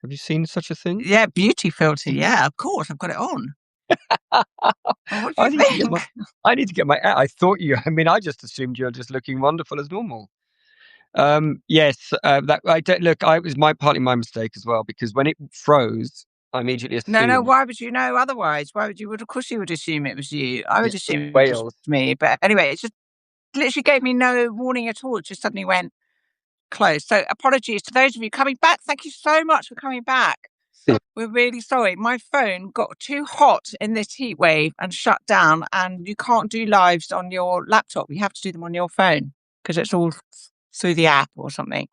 Have you seen such a thing? Yeah, beauty filter. Yeah, of course, I've got it on. What do I you need to get think? I need to get my. I thought you. I mean, I just assumed you're just looking wonderful as normal. Yes. That I don't look. It was partly my mistake as well, because when it froze, I immediately No. assumed Why would you know otherwise? Why would you? Of course, you would assume it was you. I would it's assume it was Wales. me. But anyway, it just literally gave me no warning at all. It just suddenly went close. So apologies to those of you coming back. Thank you so much for coming back. We're really sorry. My phone got too hot in this heat wave and shut down, and you can't do lives on your laptop. You have to do them on your phone because it's all through the app or something.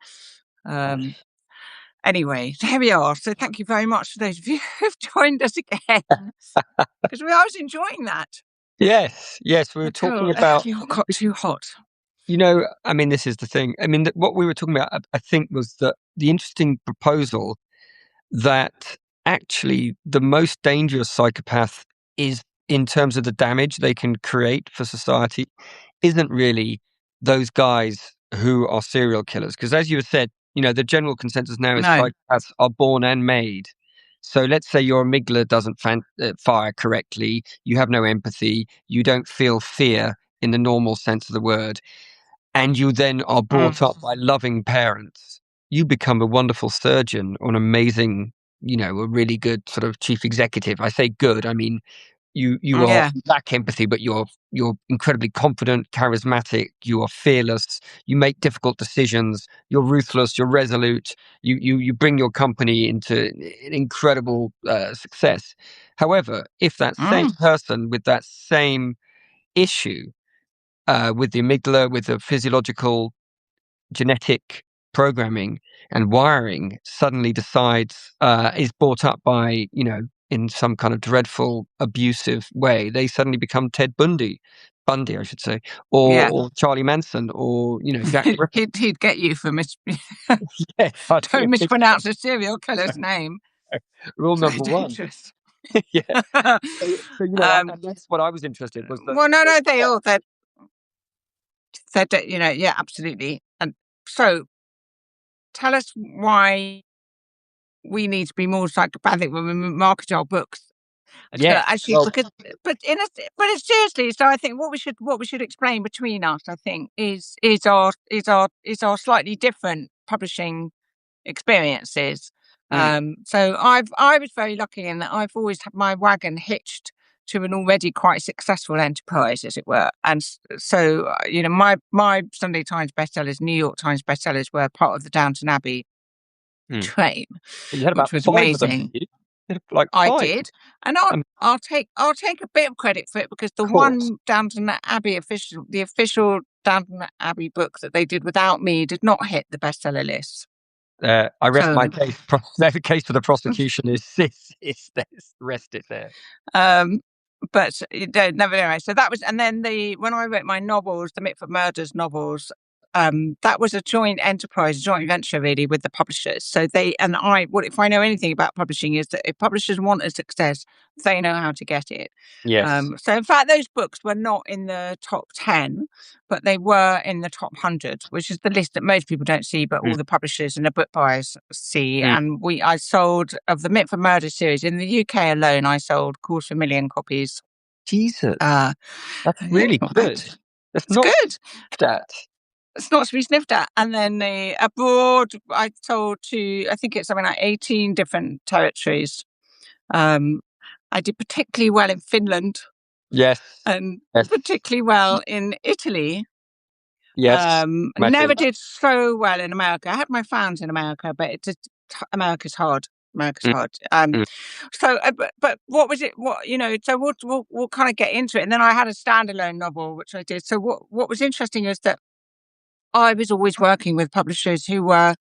Anyway, here we are. So thank you very much to those of you who've joined us again, because I was enjoying that Yes. We were until talking about. you got too hot. I mean, this is the thing. I mean, what we were talking about, I think, was that the interesting proposal that actually the most dangerous psychopath is, in terms of the damage they can create for society, isn't really those guys who are serial killers. Because as you have said, the general consensus now is No. psychopaths are born and made. So let's say your amygdala doesn't fire correctly, you have no empathy, you don't feel fear in the normal sense of the word, and you then are brought up by loving parents. You become a wonderful surgeon or an amazing, a really good sort of chief executive. I say good, I mean you Yeah. lack empathy, but you're incredibly confident, charismatic, you are fearless, you make difficult decisions, you're ruthless, you're resolute, you bring your company into an incredible success. However, if that same person with that same issue, with the amygdala, with the physiological genetic programming and wiring, suddenly decides, is brought up by, in some kind of dreadful, abusive way, they suddenly become Ted Bundy, I should say, or Charlie Manson, or, Jack the Ripper. He'd get you for Don't mispronounce a serial killer's name. Rule So number one. dangerous. Yeah. So and that's what I was interested was that. Well, no, they all said that, yeah, absolutely. And so, tell us why we need to be more psychopathic when we market our books. Yeah, Actually, because, but it's seriously. So I think what we should explain between us, I think, is our slightly different publishing experiences. So I was very lucky in that I've always had my wagon hitched to an already quite successful enterprise, as it were. And so, my Sunday Times bestsellers, New York Times bestsellers were part of the Downton Abbey train, you had about which was 5 amazing. of them, did you? Like 5. I did, and I'll take a bit of credit for it, because the one Downton Abbey the official Downton Abbey book that they did without me did not hit the bestseller list. I rest my case. The case for the prosecution is rest it there. But nevertheless, so that was, and then when I wrote my novels, the Mitford Murders novels, that was a joint enterprise, joint venture really with the publishers. So if I know anything about publishing, is that if publishers want a success, they know how to get it. Yes. So in fact, those books were not in the top 10, but they were in the top 100, which is the list that most people don't see, but all the publishers and the book buyers see. And I sold, of the Mitford Murder series in the UK alone, I sold 250,000 copies. Jesus, that's really good. That's not good. That. It's not to be sniffed at. And then abroad, I sold to, I think it's something like 18 different territories. I did particularly well in Finland. Yes. And particularly well in Italy. Yes. Never did so well in America. I had my fans in America, but America's hard. So, but what was it? So we'll kind of get into it. And then I had a standalone novel, which I did. So what was interesting is that I was always working with publishers who were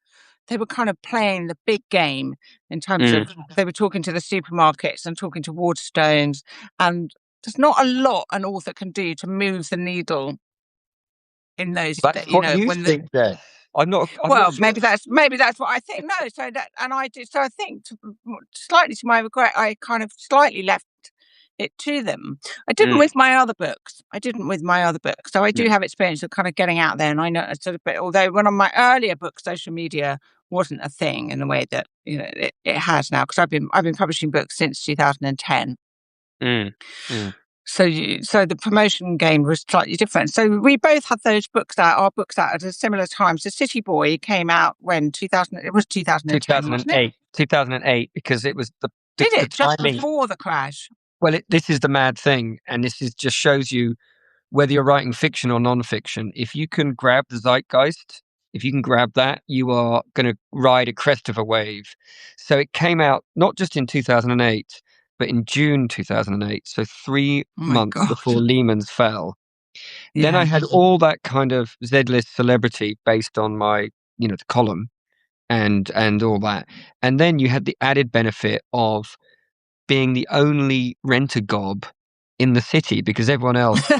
kind of playing the big game in terms of, they were talking to the supermarkets and talking to Waterstones, and there's not a lot an author can do to move the needle in those. That's what you think, Jess. I'm not sure. maybe that's what I think. No, so that, and I did. So I think, slightly to my regret, I kind of slightly left it to them. I didn't with my other books. So I do have experience of kind of getting out there, and I know sort of bit. Although one of my earlier books, Social Media, wasn't a thing in the way that it has now. Because I've been publishing books since 2010. Mm, mm. So the promotion game was slightly different. So we both had our books out at a similar time. So City Boy came out when 2000. It was 2010, wasn't it? 2008, because it was Did the it just timing. before the crash? Well, this is the mad thing, and this is just shows you whether you're writing fiction or non-fiction. If you can grab the zeitgeist, if you can grab that, you are going to ride a crest of a wave. So it came out not just in 2008, but in June 2008. So three Oh my months God. before Lehman's fell. Then I Yeah. had all that kind of Z-list celebrity based on my, the column and all that. And then you had the added benefit of being the only rent-a-gob in the city, because everyone else,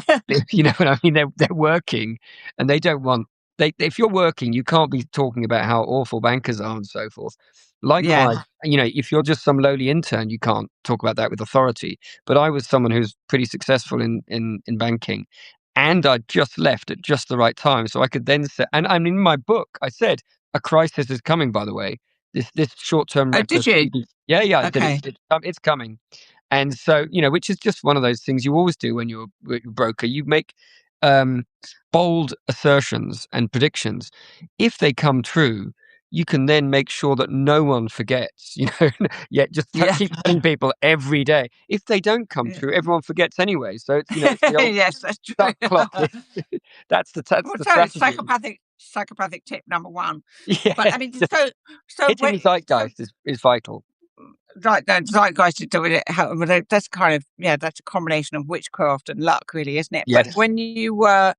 you know what I mean? They're working, and they don't want if you're working, you can't be talking about how awful bankers are and so forth. Yeah. Likewise, if you're just some lowly intern, you can't talk about that with authority. But I was someone who's pretty successful in banking, and I just left at just the right time, so I could then say, and I'm in my book, I said a crisis is coming. By the way, this short-term Oh, did reckless. you? Yeah, that Okay. it's coming. And so, which is just one of those things you always do when you're a broker. You make um, bold assertions and predictions. If they come true, you can then make sure that no one forgets. Yet just Yeah. keep telling people every day. If they don't come Yeah. true, everyone forgets anyway. So it's the old Yes, that's true. duck clock. That's Well, the so strategy. psychopathic tip number one. But Yeah, I mean, just so hitting when the so zeitgeist is vital. like the zeitgeist is doing it. That's kind of that's a combination of witchcraft and luck, really, isn't it? But Yes. when you were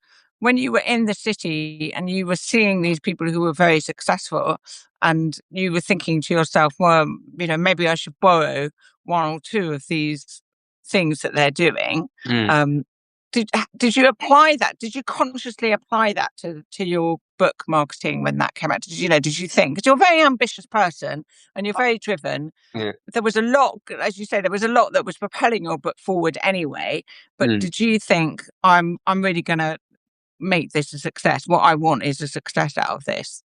in the city and you were seeing these people who were very successful, and you were thinking to yourself, well, maybe I should borrow one or two of these things that they're doing. Mm. Um, did you apply that? Did you consciously apply that to your book marketing when that came out? Did you think, because you're a very ambitious person and you're very driven, Yeah. there was a lot, as you say, there was a lot that was propelling your book forward anyway. But Mm. did you think, I'm really going to make this a success? What I want is a success out of this.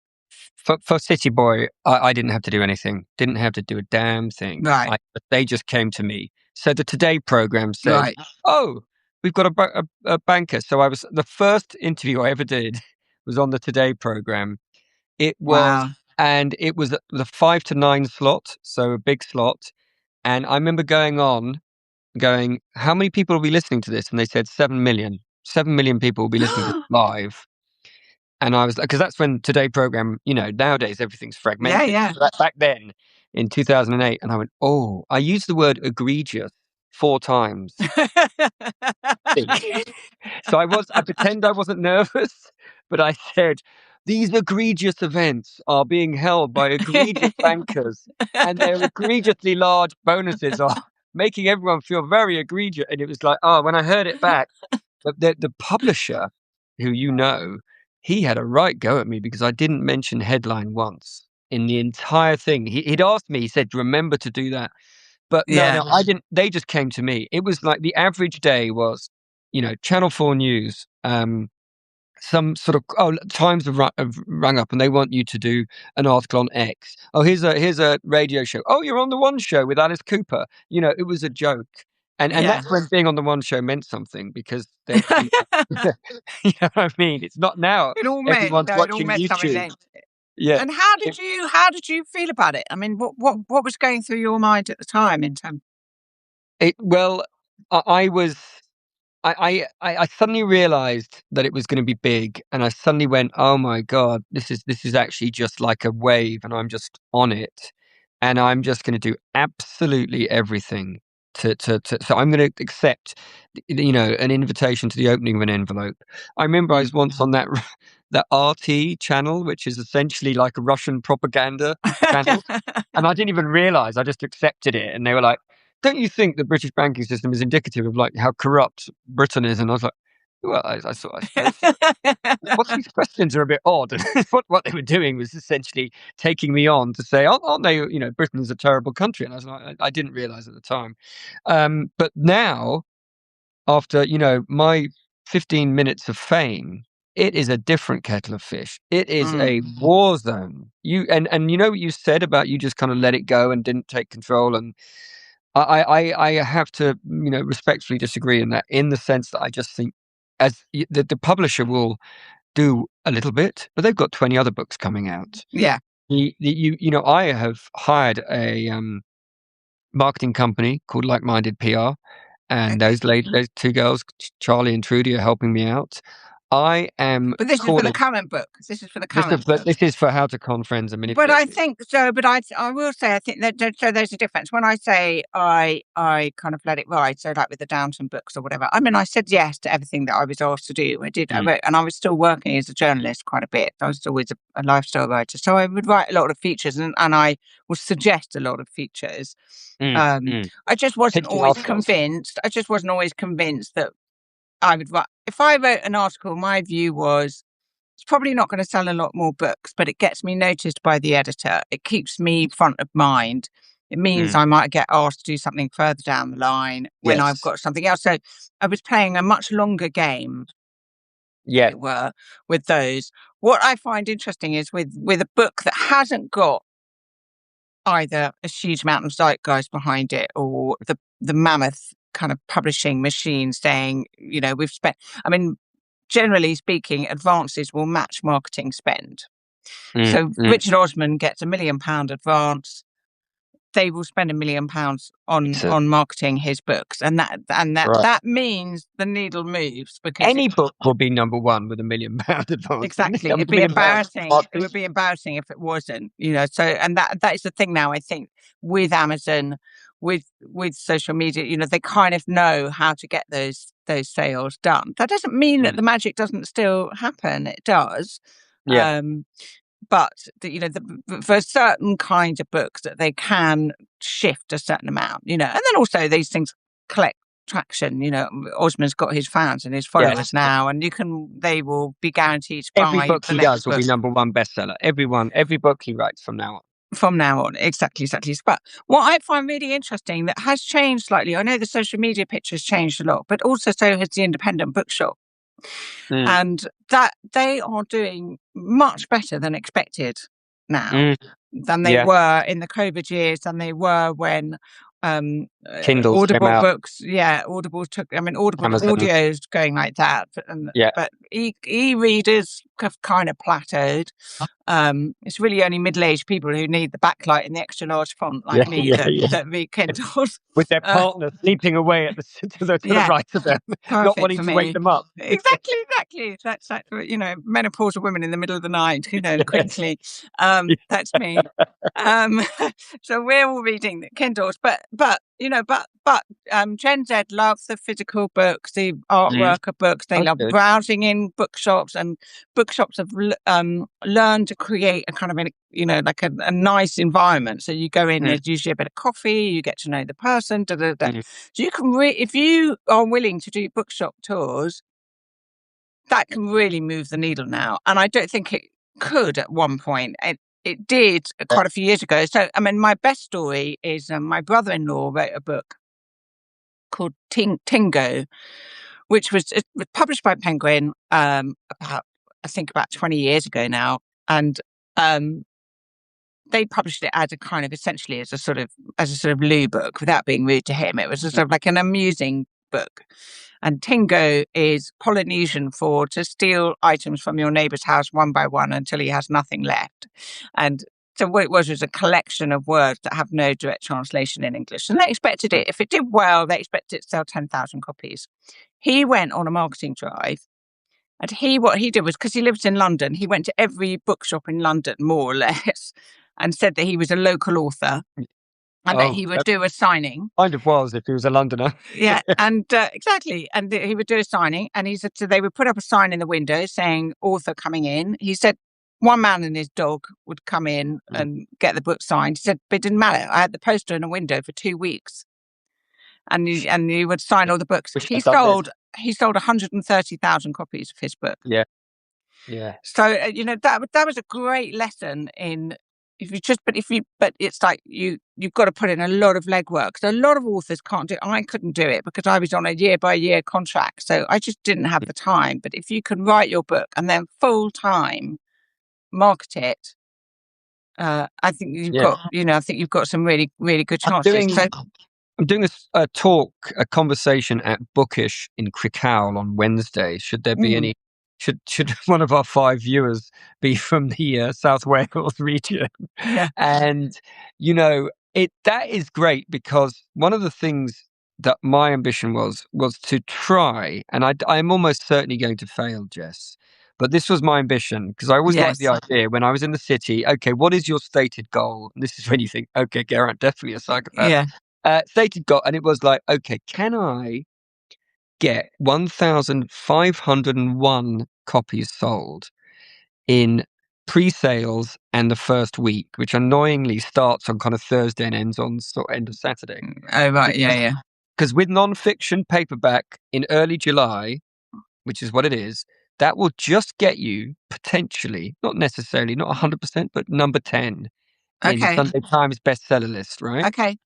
For City Boy, I didn't have to do anything. Didn't have to do a damn thing. Right, They just came to me. So the Today program said, right. "Oh, we've got a banker." So I was the first interview I ever did was on the Today program. It was Wow. and it was the 5 to 9 slot, so a big slot. And I remember going, "How many people will be listening to this?" And they said 7 million. 7 million people will be listening to this live. And I was like, because that's when Today program, nowadays everything's Yeah, fragmented. yeah. So back then in 2008, and I went, oh, I used the word egregious 4 times. So I pretend I wasn't nervous, but I said, these egregious events are being held by egregious bankers, and their egregiously large bonuses are making everyone feel very egregious. And it was like, oh, when I heard it back, the publisher, who he had a right go at me because I didn't mention headline once in the entire thing. He'd asked me, he said, remember to do that. But no, Yeah. no, I didn't. They just came to me. It was like the average day was, Channel 4 News, some sort of, Times have rung up and they want you to do an article on X. Oh, here's a radio show. Oh, you're on the One Show with Alice Cooper. It was a joke. And Yeah. that's when being on the One Show meant something, because they you know what I mean? It's not now. Everyone's It all watching meant something YouTube. then. Yeah. And It, how did you feel about it? I mean, what was going through your mind at the time in terms? well, I was I suddenly realized that it was going to be big, and I suddenly went, "Oh my God, this is actually just like a wave, and I'm just on it, and I'm just going to do absolutely everything to. So I'm going to accept, an invitation to the opening of an envelope." I remember I was once on that that RT channel, which is essentially like a Russian propaganda channel, and I didn't even realize. I just accepted it, and they were like, don't you think the British banking system is indicative of like how corrupt Britain is? And I was like, well, I suppose so. What these questions are a bit odd. What they were doing was essentially taking me on to say, aren't they? Britain is a terrible country, and I was like, I didn't realize at the time. But now, after my 15 minutes of fame, it is a different kettle of fish. It is a Mm. war zone. And you know what you said about you just kind of let it go and didn't take control. And I have to, respectfully disagree in that, in the sense that I just think the publisher will do a little bit, but they've got 20 other books coming out. Yeah. I have hired a marketing company called Like Minded PR, and Okay. those two girls, Charlie and Trudy, are helping me out. I am But this is for the calling current book. This is for the this is current book. this is for how to con friends and But manipulate I people. think so. But I will say I think that so there's a difference. When I say I kind of let it ride, so like with the Downton books or whatever. I mean, I said yes to everything that I was asked to do. I did. I Mm, wrote, and I was still working as a journalist quite a bit. I was always a lifestyle writer, so I would write a lot of features, and I would suggest a lot of features. mm, mm. I just wasn't Pitching always articles. convinced. I just wasn't always convinced that I would write. If I wrote an article, my view was it's probably not going to sell a lot more books, but it gets me noticed by the editor. It keeps me front of mind. It means Mm, I might get asked to do something further down the line when I've yes. got something else. So I was playing a much longer game, as Yeah. it were, with those. What I find interesting is with a book that hasn't got either a huge amount of zeitgeist behind it or the mammoth kind of publishing machine saying, we've spent, I mean, generally speaking, advances will match marketing spend. Mm, So mm. Richard Osman gets £1 million advance. They will spend £1 million on It's a, marketing his books, and right. that means the needle moves because Any book will be number one with £1 million advance, wouldn't it? exactly, I mean, it'd be £1 million embarrassing. It marketing. would be embarrassing if it wasn't. So and that is the thing now. I think with Amazon, with social media, they kind of know how to get those sales done. That doesn't mean that Mm, the magic doesn't still happen. It does. yeah. Um, but for certain kinds of books that they can shift a certain amount, and then also these things collect traction. Osman's got his fans and his Yes. followers now, and they will be guaranteed to Every buy book the he next does will book be number one bestseller. Every book he writes from now on. from now on. Exactly, exactly. But what I find really interesting that has changed slightly, I know the social media picture has changed a lot, but also so has the independent bookshop. Mm, And that they are doing much better than expected now, mm, than they yeah. were in the COVID years, than they were when Kindles came Audible out. books, Audible took. I mean, Audible Amazon. audio is going like that, Yeah. but e-readers have kind of plateaued. It's really only middle-aged people who need the backlight and the extra large font, like Yeah. me, Yeah. Yeah. that read Kindles. With their Uh, partner sleeping away at the to the yeah, right of them, not perfect wanting for to wake me. them up. Exactly, exactly. That's like, menopausal women in the middle of the night, Yes. crinkly. That's me. Um, so we're all reading the Kindles, but Gen Z love the physical books, the Mm, artwork of books. They that's love good. browsing in bookshops, and bookshops have learned to create a kind of like a nice environment. So you go in, Mm, there's usually a bit of coffee, you get to know the person. Da, da, da. mm, So you can if you are willing to do bookshop tours, that can really move the needle now. And I don't think it could at one point. It did yeah. quite a few years ago. So, I mean, my best story is my brother-in-law wrote a book called Tingo, which it was published by Penguin about, I think, about 20 years ago now. And um, they published it as a kind of essentially as a sort of Lou book without being rude to him. It was a Mm, sort of like an amusing book. And Tingo is Polynesian for to steal items from your neighbour's house one by one until he has nothing left. And so what it was a collection of words that have no direct translation in English. And they expected mm, it, if it did well, they expected it to sell 10,000 copies. He went on a marketing drive, and what he did was, because he lives in London, he went to every bookshop in London, more or less, and said that he was a local author mm. and that Oh, he would that do a signing. kind of was if he was a Londoner. Yeah, and exactly. And he would do a signing, and he said so they would put up a sign in the window saying author coming in. He said one man and his dog would come in Mm, and get the book signed. He said, but it didn't matter. I had the poster in a window for 2 weeks, and he would sign all the books. wish I'd done this. He sold 130,000 copies of his book. Yeah. Yeah. So that was a great lesson in. but it's like you've got to put in a lot of legwork. So a lot of authors can't do it. I couldn't do it because I was on a year by year contract. So I just didn't have the time. But if you can write your book and then full time market it, I think Yeah. I think you've got some really, really good I'm chances. doing So I'm doing a talk, a conversation at Bookish in Crickhowell on Wednesday. Should there be mm, any? Should one of our 5 viewers be from the South Wales region? yeah, And that is great, because one of the things that my ambition was to try, and I'm almost certainly going to fail, Jess. But this was my ambition, because I always liked the yes, idea when I was in the city. Okay, what is your stated goal? And this is when you think, okay, Geraint, definitely a psychopath. yeah, Stated goal, and it was like, okay, can I get 1,501 copies sold in pre-sales and the first week, which annoyingly starts on kind of Thursday and ends on sort of end of Saturday. oh right, yeah, Because yeah, with non-fiction paperback in early July, which is what it is, that will just get you potentially, not necessarily, not 100%, but number 10 in the okay, Sunday Times bestseller list, right? okay,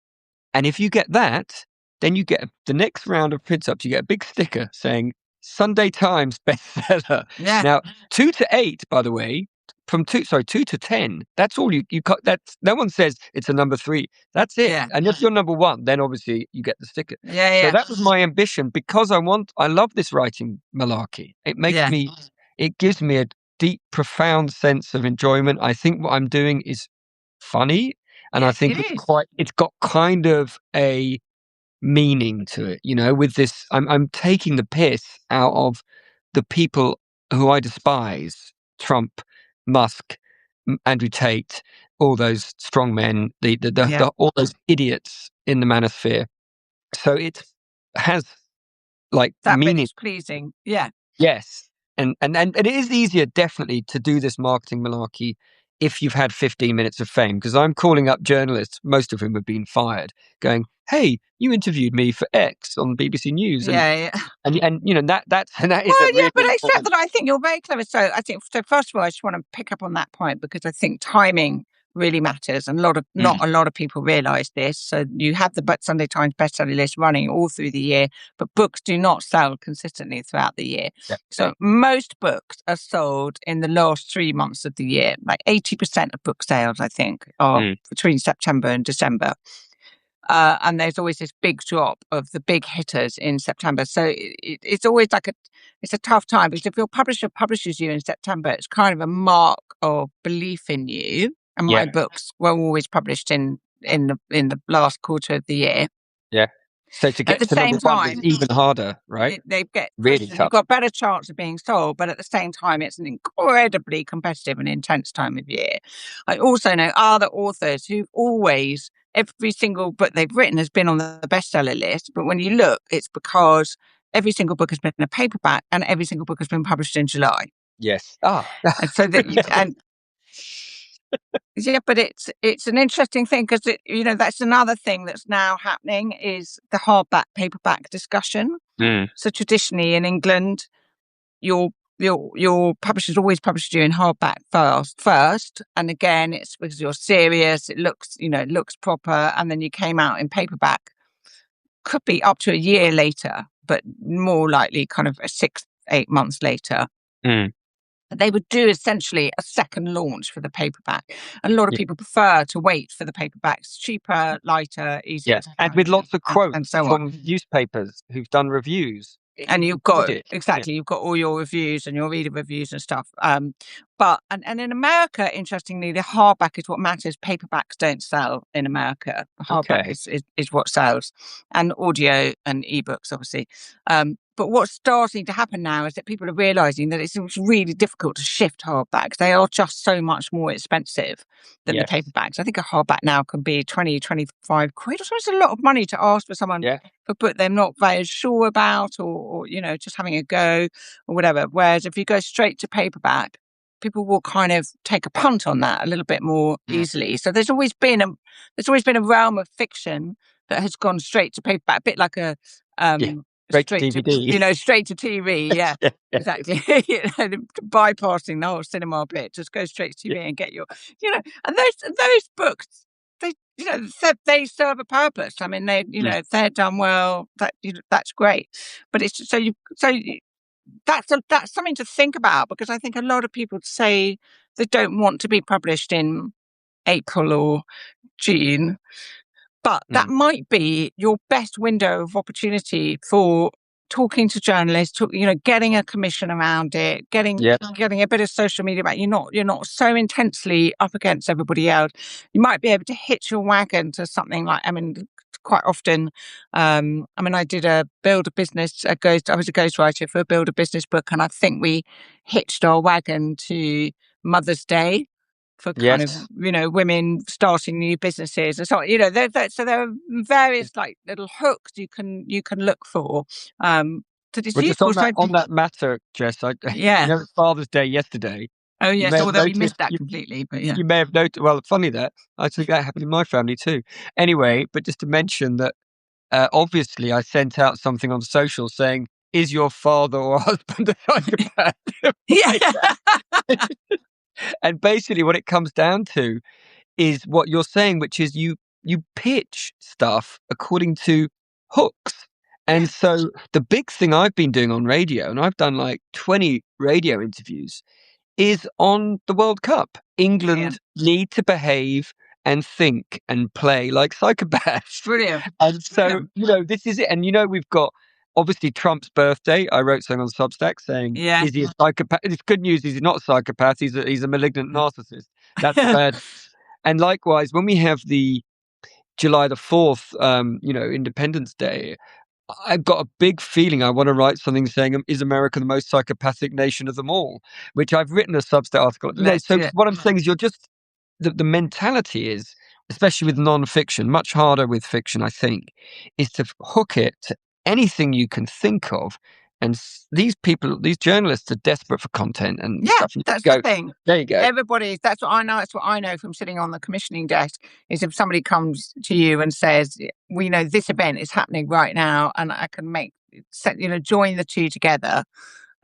And if you get that, then you get the next round of print ups. You get a big sticker saying Sunday Times bestseller. yeah, Now, 2 to 8, by the way, from 2 to 10. That's all you cut. That's no one says it's a number 3. That's it. yeah, And if you're number 1, then obviously you get the sticker. yeah, So yeah, that was my ambition, because I love this writing malarkey. yeah, It gives me a deep, profound sense of enjoyment. I think what I'm doing is funny, and I yeah. think It is. it's got kind of a meaning to it, with this. I'm taking the piss out of the people who I despise: Trump, Musk, Andrew Tate, all those strong men, Yeah, all those idiots in the manosphere. So it has, like, that bit meaning. is pleasing. Yeah, Yes. And it is easier, definitely, to do this marketing malarkey if you've had 15 minutes of fame, because I'm calling up journalists, most of whom have been fired, going, "Hey, you interviewed me for X on BBC News," and yeah, yeah. that is a Well, yeah, really but except important. that I think you're very clever. So I think, so first of all, I just want to pick up on that point because I think timing really matters, and not Mm, a lot of people realise this. So you have the Sunday Times bestseller list running all through the year, but books do not sell consistently throughout the year. yeah. So most books are sold in the last 3 months of the year. Like 80% of book sales, I think, are Mm, between September and December. And there's always this big drop of the big hitters in September. So it's always like it's a tough time, because if your publisher publishes you in September, it's kind of a mark of belief in you. And yeah. my books were always published in the last quarter of the year. Yeah. So to At get the to number same 1 is time, even harder, right? they get Really pushed and you've tough. got better chance of being sold, but at the same time it's an incredibly competitive and intense time of year. I also know other authors who've always, every single book they've written has been on the bestseller list, but when you look, it's because every single book has been a paperback and every single book has been published in July. Yes. Ah. And so that and yeah, but it's an interesting thing, because that's another thing that's now happening, is the hardback paperback discussion. Mm, So traditionally in England, your your publisher's always published you in hardback first, and again it's because you're serious, it looks proper, and then you came out in paperback, could be up to a year later, but more likely kind of 6-8 months later. mm, They would do essentially a second launch for the paperback. And a lot of yeah. people prefer to wait for the paperbacks, cheaper, lighter, easier Yeah. to And with carry, lots of and quotes so on. from newspapers who've done reviews. And It's you've got, audit. Yeah. exactly, you've got all your reviews and your reader reviews and stuff. But in America, interestingly, the hardback is what matters. Paperbacks don't sell in America. The hardback Okay. is what sells, and audio and ebooks, obviously. But what's starting to happen now is that people are realizing that it's really difficult to shift hardbacks. They are just so much more expensive than the Yes. paperbacks. I think a hardback now can be 20-25 quid, or so. It's a lot of money to ask for someone Yeah. for a book they're not very sure about, or just having a go or whatever. Whereas if you go straight to paperback, people will kind of take a punt on that a little bit more Mm, easily. So there's always been a realm of fiction that has gone straight to paperback, a bit like yeah. Straight to DVD. straight to TV. Yeah, Yeah, yeah, exactly. Bypassing the whole cinema bit, just go straight to yeah, TV and get and those books, they, they serve a purpose. I mean, mm, if they're done well, that's great. But it's that's something to think about, because I think a lot of people say they don't want to be published in April or June, but that mm. might be your best window of opportunity for talking to journalists, getting a commission around it, Yeah, getting a bit of social media back. You're not so intensely up against everybody else. You might be able to hitch your wagon to something like, I mean, quite often, I did a build a business, I was a ghostwriter for a build a business book, and I think we hitched our wagon to Mother's Day for kind of, yes. women starting new businesses and so on. So there are various like little hooks you can look for, that is Well, just useful. So on that matter, Jess, yeah. it's Father's Day yesterday. Oh You yes. may have Although we missed noticed. that completely, but yeah. You may have noted. Well, funny that I think that happened in my family too. Anyway, but just to mention that, obviously, I sent out something on social saying, "Is your father or husband a psychopath?" Yeah. And basically, what it comes down to is what you're saying, which is you pitch stuff according to hooks. Yeah. And so the big thing I've been doing on radio, and I've done like 20 radio interviews, is on the World Cup. Brilliant. England need to behave and think and play like psychopaths. Brilliant. And so, Brilliant. this is it. And we've got obviously Trump's birthday. I wrote something on Substack saying, Yeah. is he a psychopath? It's good news. He's not a psychopath. He's a malignant narcissist. That's the bad. And likewise, when we have the July the 4th, Independence Day, I've got a big feeling I want to write something saying, is America the most psychopathic nation of them all? Which I've written a Substack article. Let's So do it. what I'm saying is you're just, the mentality is, especially with non-fiction, much harder with fiction, I think, is to hook it to anything you can think of. And these people, these journalists are desperate for content and Yeah, stuff. And you that's the go, thing. there you go. That's what I know. It's what I know from sitting on the commissioning desk, is if somebody comes to you and says, we know this event is happening right now and I can join the two together,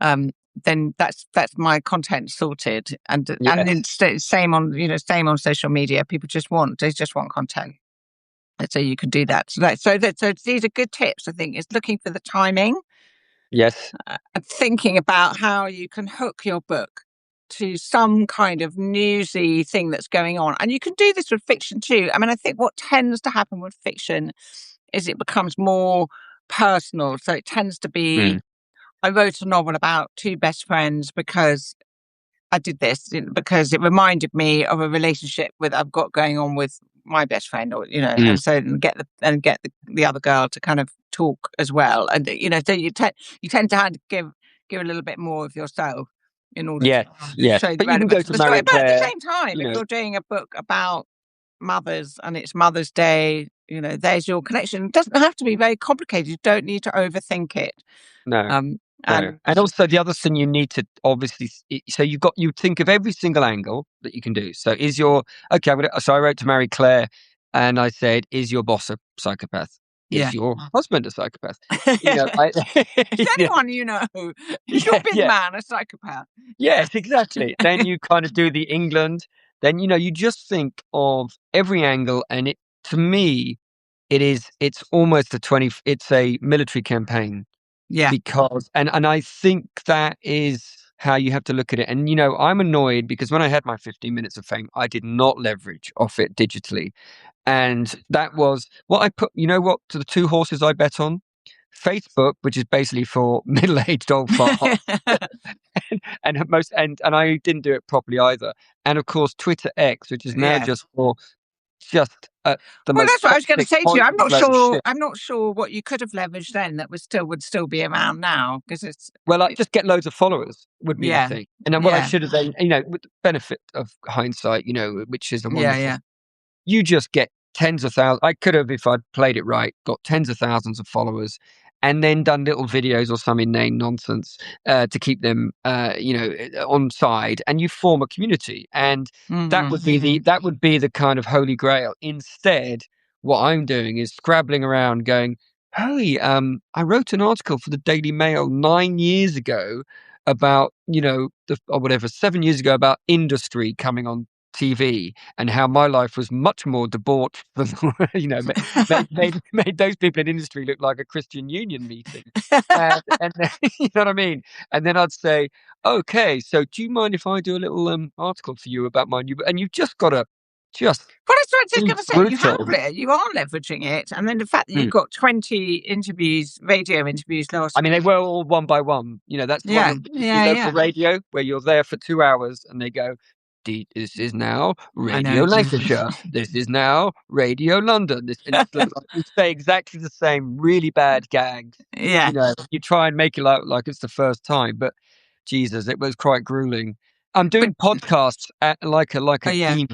then that's my content sorted. And Yes. it's same on social media. People just want content. And so you can do that. So these are good tips, I think, is looking for the timing, Yes. and thinking about how you can hook your book to some kind of newsy thing that's going on. And you can do this with fiction too. I mean, I think what tends to happen with fiction is it becomes more personal. So it tends to be, Mm. I wrote a novel about two best friends because I did this, because it reminded me of a relationship I've got going on with my best friend, or Mm. and so get the other girl to kind of talk as well, and so you tend to have to give a little bit more of yourself in order to Yes. Yes. show the But you can go relevance to of the story. Marie But at the Claire, same time, you if know, you're doing a book about mothers and it's Mother's Day, there's your connection. It doesn't have to be very complicated. You don't need to overthink it. no. Um, No, and and also the other thing you need to obviously, so you think of every single angle that you can do. So okay? So I wrote to Marie Claire, and I said, "Is your boss a psychopath? yeah. Is your husband a psychopath?" You know, Is I, yeah, anyone is your yeah, bin yeah, man a psychopath? Yeah. yes, exactly. Then you kind of do the England. Then you just think of every angle, and to me, it's almost it's a military campaign. Yeah. Because and I think that is how you have to look at it. And I'm annoyed because when I had my 15 minutes of fame, I did not leverage off it digitally. And that was what I put, what, to the two horses I bet on? Facebook, which is basically for middle-aged old farts, and I didn't do it properly either. And of course, Twitter X, which is now Yeah. just for just the Well, most that's what I was going to toxic, say to you. pointless load of shit. I'm not sure what you could have leveraged then that would still be around now, because Well, like, just get loads of followers would be the yeah, thing. And then what I yeah, should have done, with the benefit of hindsight, which is a yeah, wonderful, yeah. you just get tens of thousands. I could have, if I'd played it right, got tens of thousands of followers and then done little videos or some inane nonsense to keep them, on side. And you form a community. And Mm-hmm. that would be the kind of holy grail. Instead, what I'm doing is scrabbling around going, Hey, I wrote an article for the Daily Mail 9 years ago about, or whatever, 7 years ago about industry coming on TV and how my life was much more debauched than, made those people in industry look like a Christian Union meeting. And then, you know what I mean? And then I'd say, okay, so do you mind if I do a little article for you about my new, and you've just got to just Well, that's what I was be going to say. You brutal. have it. You are leveraging it, and then the fact that you've Mm. got 20 interviews, radio interviews last. I mean, they were all one by one. That's the one Yeah, on BBC yeah, local yeah. radio where you're there for 2 hours and they go, This is now I Radio know. Lancashire. This is now Radio London. And it's like, you say exactly the same really bad gags. Yeah. You try and make it like it's the first time, but Jesus, it was quite grueling. I'm But doing podcasts like a oh yeah, team,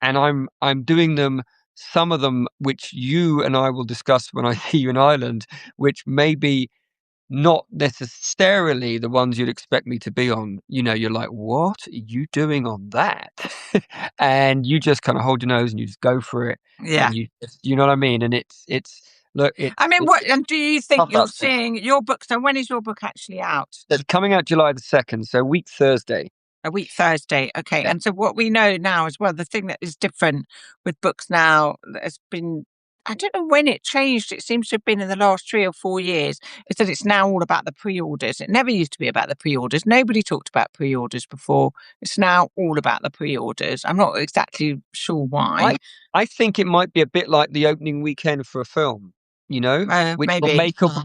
and I'm doing them. Some of them, which you and I will discuss when I see you in Ireland, which may be not necessarily the ones you'd expect me to be on. You're like, "What are you doing on that?" And you just kinda hold your nose and you just go for it, yeah. and you know what I mean? And it's look, I mean, it's what? And do you think tough you're out there. seeing your book? So when is your book actually out? It's coming out July the 2nd, so week Thursday. A week Thursday. Okay. Yeah. And so what we know now as well, the thing that is different with books now that has been, I don't know when it changed. It seems to have been in the last 3 or 4 years. Is that it's now all about the pre-orders. It never used to be about the pre-orders. Nobody talked about pre-orders before. It's now all about the pre-orders. I'm not exactly sure why. I I think it might be a bit like the opening weekend for a film, Maybe.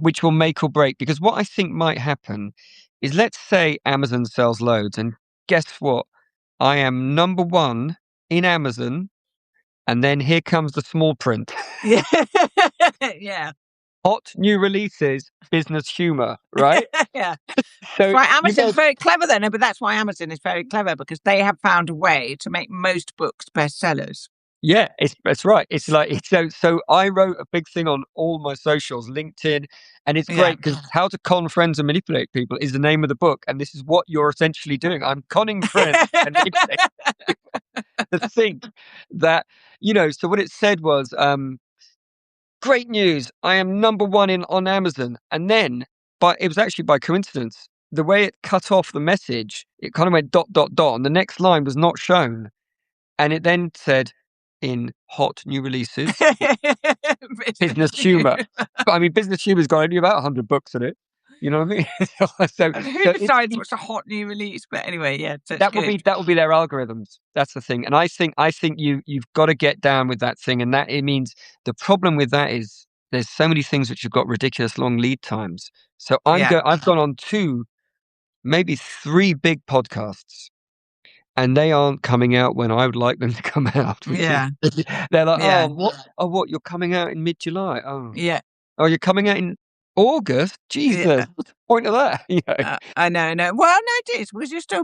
which will make or break. Because what I think might happen is, let's say Amazon sells loads, and guess what? I am number one in Amazon, and then here comes the small print. Yeah. Yeah. Hot new releases, business humor, right? Yeah. That's So why you Amazon's go, very clever then, but that's why Amazon is very clever because they have found a way to make most books bestsellers. yeah, it's right. It's like so I wrote a big thing on all my socials, LinkedIn, and it's Yeah. great because How to Con Friends and Manipulate People is the name of the book, and this is what you're essentially doing. I'm conning friends and manipulating to think that, so what it said was, great news, I am number one on Amazon. And then, but it was actually by coincidence. The way it cut off the message, it kind of went dot dot dot, and the next line was not shown. And it then said, in hot new releases, business humor. But I mean, business humor's got only about 100 books in it. You know what I mean? so, And who so decides what's a hot new release? But anyway, yeah, so it's that will be good. that will be their algorithms. That's the thing. And I think you've got to get down with that thing. And that it means the problem with that is there's so many things which have got ridiculous long lead times. So Yeah, I've gone on two, maybe three big podcasts, and they aren't coming out when I would like them to come out, which is yeah, they're like, yeah, what, you're coming out in mid-July? yeah, Oh, you're coming out in August? Jesus, yeah. what's the point of that? I know, I know. Well, no, it is because you'll still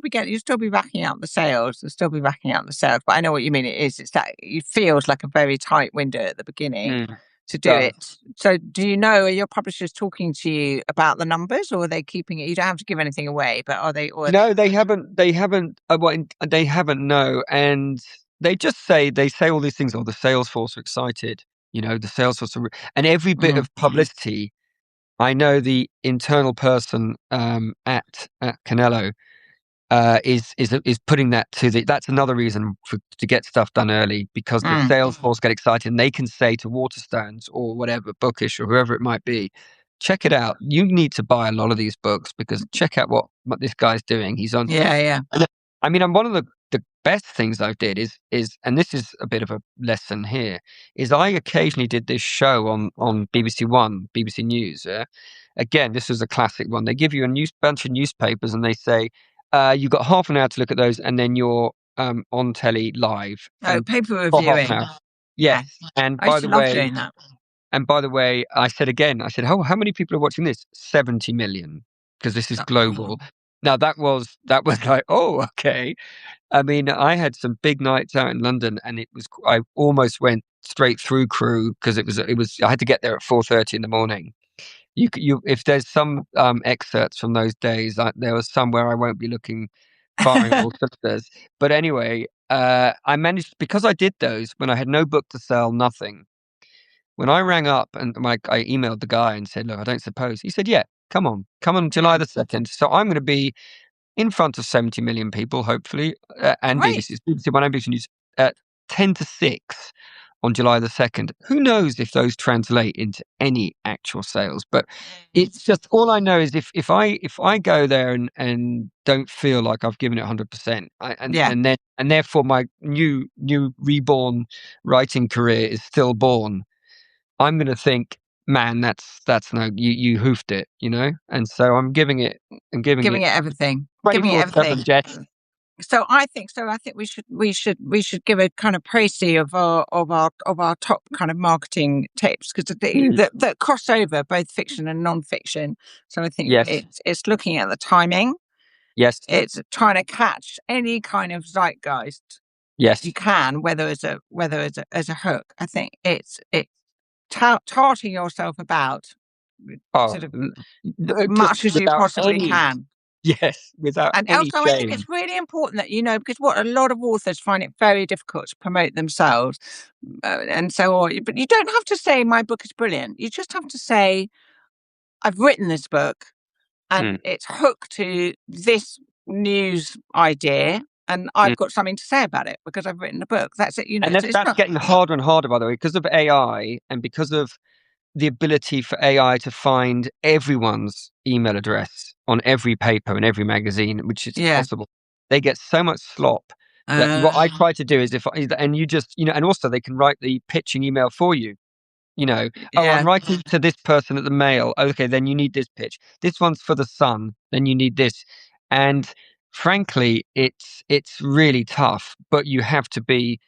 be racking up the sales. You'll still be racking up the sales. But I know what you mean. It is. It's that it feels like a very tight window at the beginning Mm, to do does. it. So, do you know, are your publishers talking to you about the numbers, or are they keeping it? You don't have to give anything away, but are they? Or No, they haven't. They haven't. They haven't. No, and they say all these things. Oh, the sales force are excited. The sales force and every bit mm, of publicity. I know the internal person at Canelo is putting that that's another reason to get stuff done early, because the mm, sales force get excited and they can say to Waterstones or whatever, Bookish or whoever it might be, check it out. You need to buy a lot of these books because check out what this guy's doing. He's on. yeah, yeah, And I mean, and one of the best things I did is, and this is a bit of a lesson here, is I occasionally did this show on BBC One, BBC News. Yeah? Again, this is a classic one. They give you a bunch of newspapers and they say, you've got half an hour to look at those, and then you're on telly live oh, paper for half an reviewing. hour. Yeah, Yes, and I used by to the love way, doing that. I said again, I said, how many people are watching this? 70 million, because this is global. Mm. Now that was like, oh, okay. I mean, I had some big nights out in London, and I almost went straight through crew because it was I had to get there at 4:30 in the morning. If there's some excerpts from those days, there was some where I won't be looking, firing on all cylinders. But anyway, I managed, because I did those when I had no book to sell, nothing. when I rang up and I emailed the guy and said, look, I don't suppose. He said, yeah, come on July Yeah. the 2nd. So I'm going to be in front of 70 million people, hopefully, and Great. BBC One, NBC News at 10 to 6 on July the 2nd. Who knows if those translate into any actual sales? But it's just all I know is if I go there and don't feel like I've given it 100%, Yeah. and therefore my new reborn writing career is still born, I'm going to think, man, that's no, you hoofed it, and so I'm giving Giving it it everything. Giving it 24/7, everything. Jess. So I think we should give a kind of précis of our top kind of marketing tips, because Please. that cross over both fiction and non-fiction. So I think Yes, it's looking at the timing. yes, It's trying to catch any kind of zeitgeist you yes. can, whether as a hook. I think it's tarting yourself about Oh, sort of just much as you without possibly any, can. yes, without And any also, I think shame. it's really important that, because what a lot of authors find it very difficult to promote themselves. And so, but you don't have to say, my book is brilliant. You just have to say, I've written this book and Mm, it's hooked to this news idea. And mm. I've got something to say about it because I've written a book. That's it. And So it's that's not, getting harder and harder, by the way, because of AI and because of the ability for AI to find everyone's email address on every paper and every magazine, which is yeah. possible. They get so much slop that what I try to do is and you just, and also they can write the pitching email for you. Oh, I'm Yeah. writing to this person at the Mail. Okay, then you need this pitch. This one's for the Sun. Then you need this. And frankly, it's really tough, but you have to be,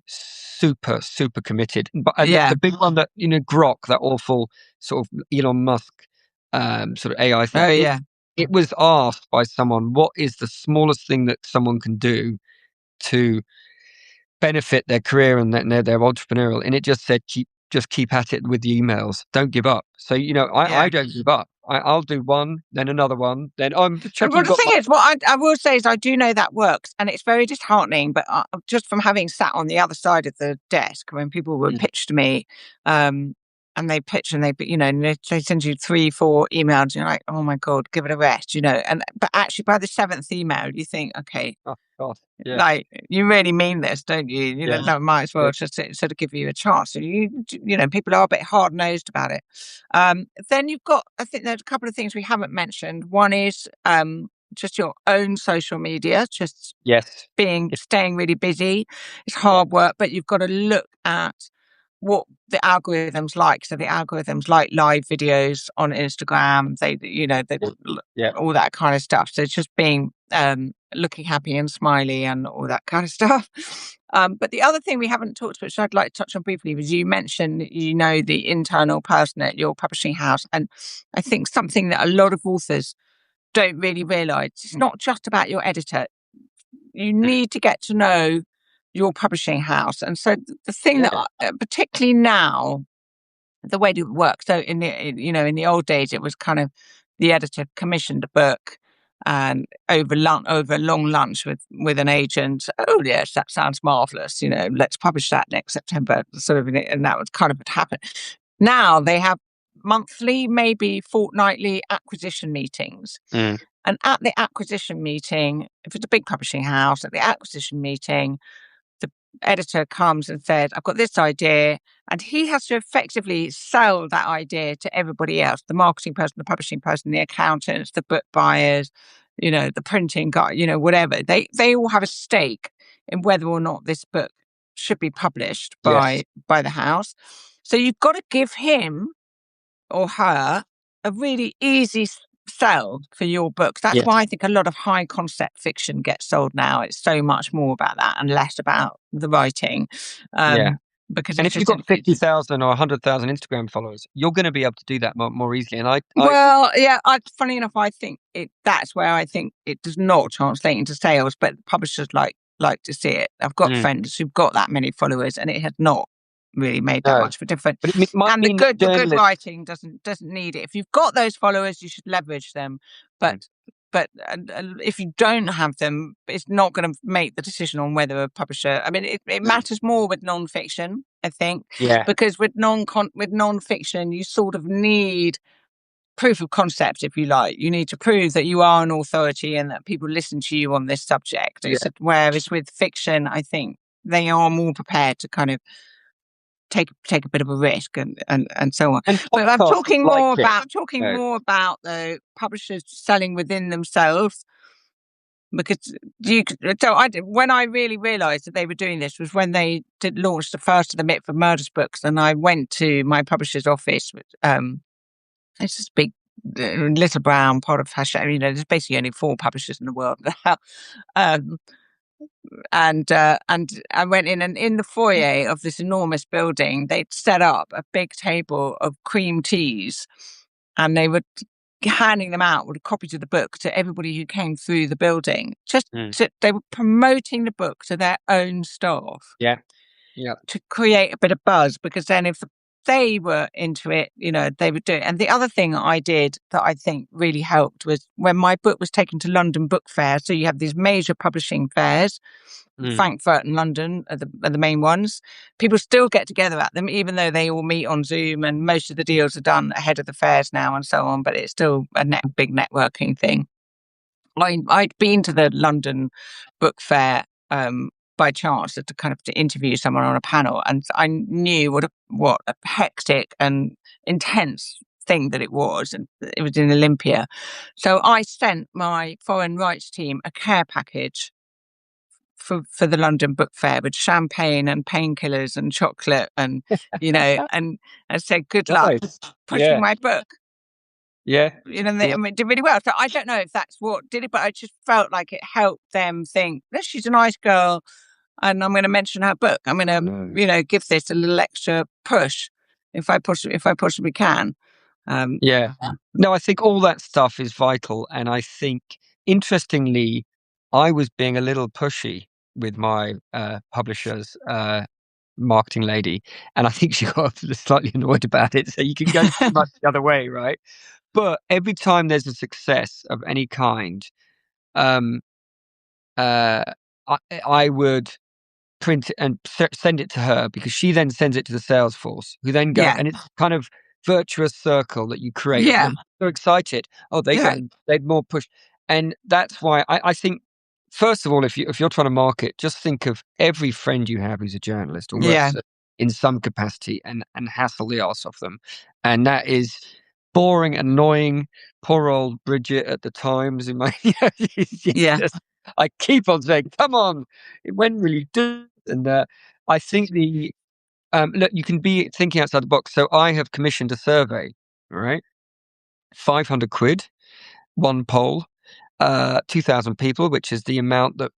super, super committed. But Yeah. the big one that, Grok, that awful sort of Elon Musk sort of AI thing, Oh, it yeah. it was asked by someone, what is the smallest thing that someone can do to benefit their career and their entrepreneurial, and it just said keep at it with the emails, don't give up. So I Yeah. don't give up. I'll do one, then another one, then I'm just checking Well, you the got thing my. is, what I will say is, I do know that works, and it's very disheartening. But just from having sat on the other side of the desk when people would Mm, pitch to me, um, and they pitch and and they send you 3, 4 emails, and you're like, oh my god, give it a rest, And but actually, by the seventh email, you think, okay, oh God, yeah, like, you really mean this, don't you? yeah, That might as yeah, well just sort of give you a chance. So people are a bit hard nosed about it. Then you've got, I think there's a couple of things we haven't mentioned. One is just your own social media, just yes, staying really busy. It's yeah, hard work, but you've got to look at what the algorithms like. So the algorithms like live videos on Instagram. They yeah, yeah. all that kind of stuff. So it's just being looking happy and smiley and all that kind of stuff. But the other thing we haven't talked about, which I'd like to touch on briefly, was you mentioned the internal person at your publishing house, and I think something that a lot of authors don't really realise, it's not just about your editor. You Mm, need to get to know your publishing house. And so the thing that yeah, particularly now, the way it works. So in the old days, it was kind of the editor commissioned a book, and over a long lunch with an agent. Oh yes, that sounds marvelous. Let's publish that next September. Sort of, and that was kind of what happened. Now they have monthly, maybe fortnightly acquisition meetings. mm, And at the acquisition meeting, if it's a big publishing house, at the acquisition meeting, the editor comes and says, I've got this idea. And he has to effectively sell that idea to everybody else, the marketing person, the publishing person, the accountants, the book buyers, the printing guy, whatever. They all have a stake in whether or not this book should be published yes, by the house. So you've got to give him or her a really easy sell for your books. That's yes, why I think a lot of high concept fiction gets sold now. It's so much more about that and less about the writing, yeah. because And it's if you've just got 50,000 or 100,000 Instagram followers, you're going to be able to do that more easily. And I, well, yeah. Funny enough, I think that's where I think it does not translate into sales, but publishers like to see it. I've got mm, friends who've got that many followers, and it has not really made that no, much of a difference. but it might And the mean that good journalists. writing doesn't need it. If you've got those followers, you should leverage them. Mm, But but if you don't have them, it's not going to make the decision on whether a publisher. I mean, it matters more with non-fiction, I think, Yeah. because with non-fiction, you sort of need proof of concept, if you like. You need to prove that you are an authority and that people listen to you on this subject. Yeah. Whereas with fiction, I think they are more prepared to kind of take a bit of a risk and so on. And But I'm podcasts talking like more it. about No. the publishers selling within themselves. Because when I really realised that they were doing this was when they did launch the first of the Mitford Murders books, and I went to my publisher's office. It's this big little brown pot of Hachette. You know, there's basically only 4 publishers in the world now. Um, and I went in, and in the foyer of this enormous building, they'd set up a big table of cream teas, and they were handing them out with copies of the book to everybody who came through the building. Mm. They were promoting the book to their own staff Yeah. Yeah. to create a bit of buzz, because then if they were into it, you know, they would do it. And the other thing I did that I think really helped was when my book was taken to London Book Fair. So you have these major publishing fairs, Mm. Frankfurt and London are the main ones. People still get together at them, even though they all meet on Zoom, and most of the deals are done ahead of the fairs now and so on. But it's still a big networking thing. I'd been to the London Book Fair by chance to kind of to interview someone on a panel, and I knew what a hectic and intense thing that it was, and it was in Olympia. So I sent my foreign rights team a care package for the London Book Fair with champagne and painkillers and chocolate, and you know, and I said good luck Nice. pushing Yeah. my book. Yeah. You know, Yeah. I mean, it did really well. So I don't know if that's what did it, but I just felt like it helped them think, "This, she's a nice girl, and I'm going to mention her book. I'm going to, No. you know, give this a little extra push if I possibly can." Um, Yeah. No, I think all that stuff is vital. And I think, interestingly, I was being a little pushy with my publisher's marketing lady. And I think she got slightly annoyed about it. So you can go too much the other way, right? But every time there's a success of any kind, um, uh, I would print it and send it to her, because she then sends it to the sales force, who then go, yeah, and it's kind of virtuous circle that you create of yeah, them so excited. Oh, they yeah, go, they'd more push. And that's why I think, first of all, if you're trying to market, just think of every friend you have who's a journalist or yeah, works in some capacity, and hassle the arse off them. And that is boring, annoying. Poor old Bridget at the Times in my she's yeah, just, I keep on saying, come on, when will you do? And I think look, you can be thinking outside the box. So I have commissioned a survey, right? 500 quid, one poll, 2,000 people, which is the amount that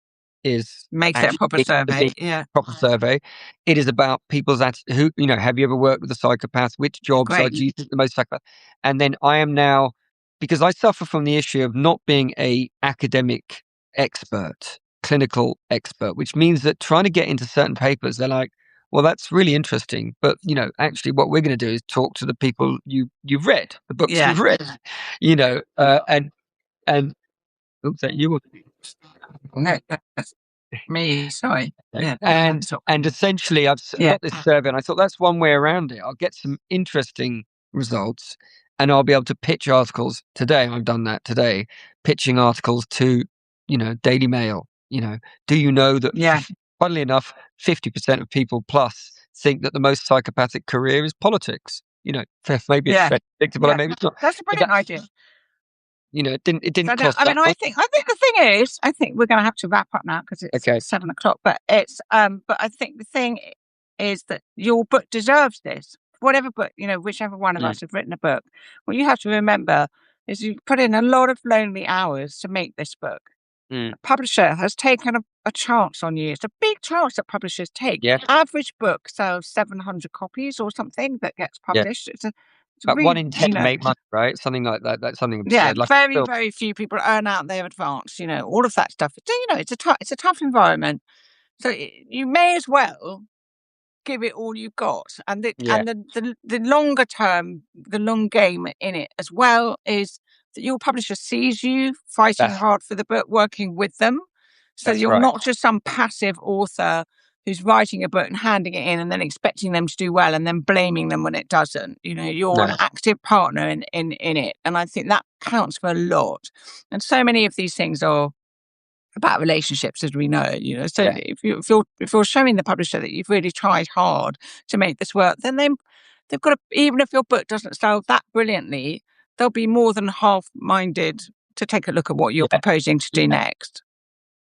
is makes it a actually proper the survey. big Yeah, proper survey. It is about people's who, have you ever worked with a psychopath? Which jobs are great. do you think the most psychopath? And then I am now, because I suffer from the issue of not being a academic expert, clinical expert, which means that trying to get into certain papers, they're like, well, that's really interesting, but actually, what we're going to do is talk to the people you've read, the books Yeah, you've read, and oops, that you. no, that's me. Sorry. Yeah, And essentially, I've yeah, got this survey, and I thought that's one way around it. I'll get some interesting results, and I'll be able to pitch articles today. I've done that today, pitching articles to, Daily Mail. Do you know that, yeah, funnily enough, 50% of people plus think that the most psychopathic career is politics? Maybe it's yeah, fairly predictable, and yeah. maybe it's not. That's a But brilliant that, idea. it didn't So no, cost I that mean, much. I think the thing is, I think we're going to have to wrap up now because it's Okay. 7 o'clock. But but I think the thing is that your book deserves this. Whatever book, whichever one of Mm, us have written a book, what you have to remember is you put in a lot of lonely hours to make this book. mm, A publisher has taken a chance on you. It's a big chance that publishers take. yeah. The average book sells 700 copies or something that gets Yeah. published. It's But really, one in 10 make money, right? Something like that. That's something yeah, absurd. Like very, film. very few people earn out their advance, all of that stuff. It's a tough environment. So you may as well give it all you've got. And Yeah. the longer term, the long game in it as well is that your publisher sees you fighting That's hard for the book, working with them. So that's you're right. not just some passive author who's writing a book and handing it in and then expecting them to do well and then blaming them when it doesn't. You're an No. active partner in it. And I think that counts for a lot. And so many of these things are about relationships, as we know. So Yeah. if you're showing the publisher that you've really tried hard to make this work, then they've got to, even if your book doesn't sell that brilliantly, they'll be more than half-minded to take a look at what you're Yeah. proposing to do Yeah. next.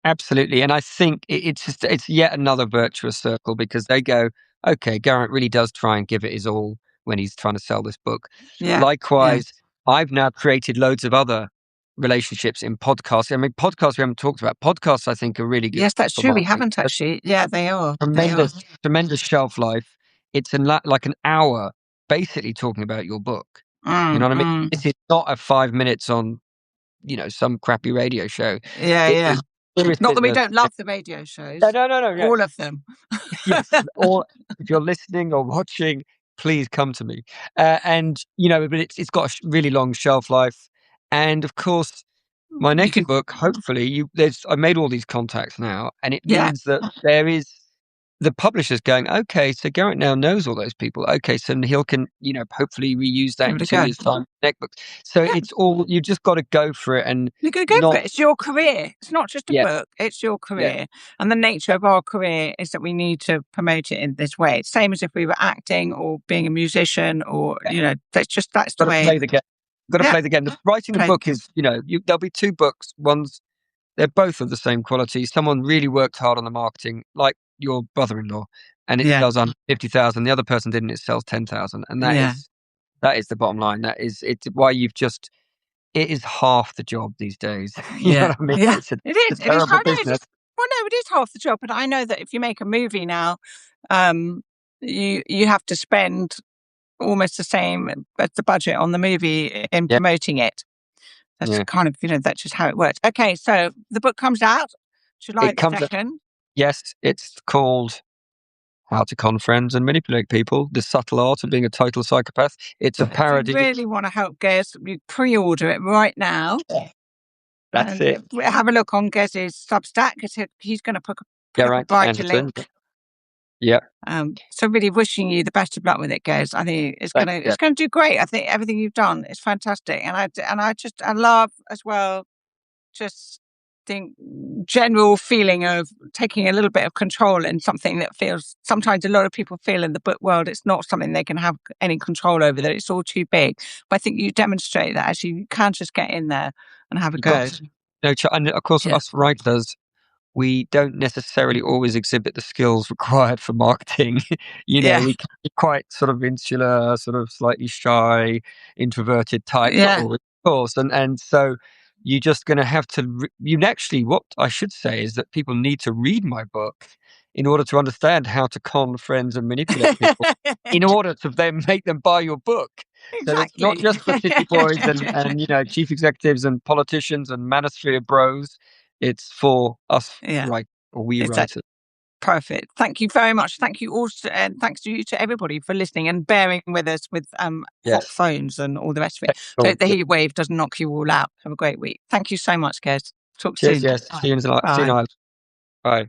Absolutely. And I think it's yet another virtuous circle because they go, okay, Geraint really does try and give it his all when he's trying to sell this book. Yeah, yeah. Likewise, I've now created loads of other relationships in podcasts. I mean, podcasts we haven't talked about. Podcasts, I think, are really good Yes, that's for true. We marketing. haven't actually. Yeah, they are. They are. Tremendous shelf life. It's like an hour basically talking about your book. You Mm, know what I mean? mm. This is not a 5 minutes on, some crappy radio show. Yeah, It yeah. is serious Not that we business. don't love the radio No, shows, no, no, no, no. all of them. Yes, or if you're listening or watching, please come to me. But it's got a really long shelf life, and of course, my You next can, book, hopefully, I made all these contacts now, and it yeah, means that there is the publisher's going, okay, so Geraint now knows all those people. Okay, so he'll hopefully reuse that give in it a 2 years' go. time. Next book. So Yeah, it's all you just got to go for it and you're going to go for not, it. It's your career. It's not just a yeah, book, it's your yeah, career. And the nature of our career is that we need to promote it in this way. It's same as if we were acting or being a musician or, yeah. that's the Got to way. play the game. Got to Yeah, play the game. Writing a play the book game. is, there'll be two books. They're both of the same quality. Someone really worked hard on the marketing, like your brother-in-law, and it Yeah, sells under 50,000. The other person didn't. It sells 10,000, and yeah, that is the bottom line. It's why it is half the job these days. You know yeah, what I mean? yeah. It's a, It it's is. a It is. terrible I know. business. Well, no, it is half the job. But I know that if you make a movie now, um, you have to spend almost the same as the budget on the movie in Yeah, promoting it. That's yeah. kind of, that's just how it works. Okay, so the book comes out July It the comes. 2nd. Yes, it's called How to Con Friends and Manipulate People: The Subtle Art of Being a Total Psychopath. It's a If you parody. really want to help Gez, you pre-order it right now That's and it. have a look on Gez's Substack because he's going to put up a Geraint Brighter Anderson. link. Yeah. So really wishing you the best of luck with it, Gez. I think Yeah. it's gonna do great. I think everything you've done is fantastic, and I love as well just the general feeling of taking a little bit of control in something that feels sometimes a lot of people feel in the book world it's not something they can have any control over, that it's all too big. But I think you demonstrate that actually you can just get in there and have a You've got go. to, and of course, Yeah, us writers, we don't necessarily always exhibit the skills required for marketing. yeah, We can be quite sort of insular, sort of slightly shy, introverted types, not yeah, always, of course. And so you're just going to have to, you actually, what I should say is that people need to read my book in order to understand how to con friends and manipulate people, in order to then make them buy your book. So it's not exactly. just for city boys and chief executives and politicians and manosphere bros. It's for us, Yeah, or we it's that writers. perfect. Thank you very much. Thank you also, and thanks to you to everybody for listening and bearing with us with hot Yes. phones and all the rest of it. Cool. Hope the heat wave doesn't knock you all out. Have a great week. Thank you so much, guys. Talk Cheers. soon. Yes. See you in Bye. Ireland. Bye.